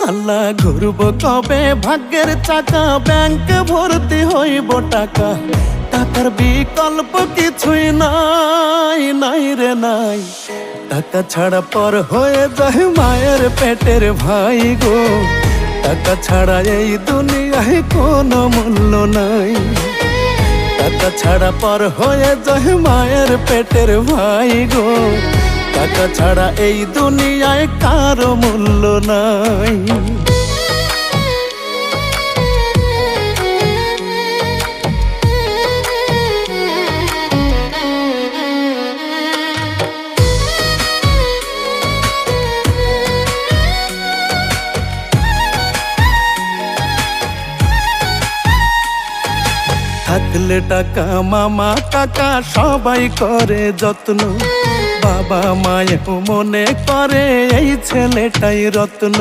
আল্লাহ ঘুরব কবে ভাগ্যের চাকা, ব্যাংক ভর্তি হইব টাকা, টাকার বিকল্প কিছুই নাই, নাই রে নাই। টাকা ছাড়া পর হয়ে যায় মায়ের পেটের ভাই গো, টাকা ছাড়া এই দুনিয়ায় কোনো মূল্য নাই। টাকা ছাড়া পর হয়ে যায় মায়ের পেটের ভাই গো, টাকা ছাড়া এই দুনিয়ায় কারো মূল্য নাই। থাকলে টাকা মামা কাকা সবাই করে যত্ন, বাবা মায়েও মনে করে এই ছেলেটাই রত্ন।